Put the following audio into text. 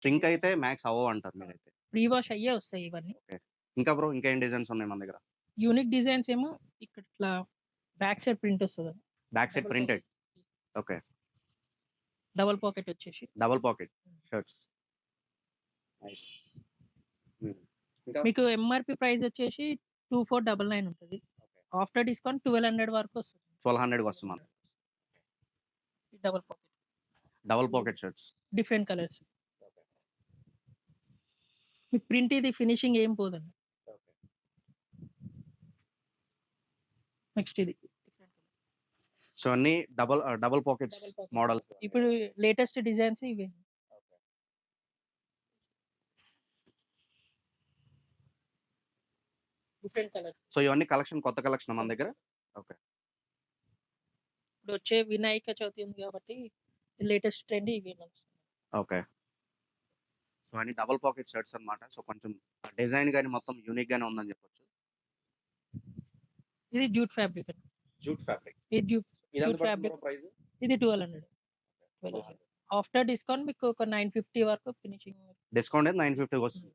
Shrink అయితే max అవ్వవు అంటారు మీరైతే. ప్రీ వాష్ అయ్యే వస్తాయి ఇవన్నీ. ఓకే. ఇంకా బ్రో ఇంకేం డిజైన్స్ ఉన్నాయి మన దగ్గర? యూనిక్ డిజైన్స్ ఏమో ఇక్కడ ఇట్లా బ్యాక్ సైడ్ ప్రింట్ వస్తదండి. Back side printed. Okay. Double pocket వచ్చేసి. Double pocket shirts. నైస్. ఇంకా మీకు ఎంఆర్‌పీ ప్రైస్ వచ్చేసి 2499 ఉంటది. ఆఫ్టర్ డిస్కౌంట్ 1200 వరకు వస్తది. 1200కి వస్తుంది మనకి. Double pocket. Double pocket shirts. Different colours. మీకు ప్రింట్ ఇది ఫినిషింగ్ ఏం పోదండి. నెక్స్ట్ ఇది. సో అన్ని డబుల్ పాకెట్స్ మోడల్స్. ఇప్పుడు లేటెస్ట్ డిజైన్స్ ఇవే. Different colours. సో ఇవన్నీ కలెక్షన్ కొత్త కలెక్షన్ మన దగ్గర. ఓకే. ఇప్పుడు వచ్చే వినాయక చవితి ఉంది కాబట్టి లేటెస్ట్ ట్రెండ్ ఇవే నడుస్తుంది. ఓకే. సో అన్ని డబుల్ పాకెట్ షర్ట్స్ అన్నమాట. సో కొంచెం డిజైన్ గాని మొత్తం యూనిక్ గానే ఉందని చెప్పొచ్చు. ఇది జూట్ ఫ్యాబ్రిక్ అండి. Jute fabric. ఇది జూట్ ఫ్యాబ్రిక్. ప్రైస్ ఇది 1200. 1200. ఆఫ్టర్ డిస్కౌంట్ మీకు ఒక 950 వరకు ఫినిషింగ్. డిస్కౌంట్ అయితే 950కి వస్తుంది.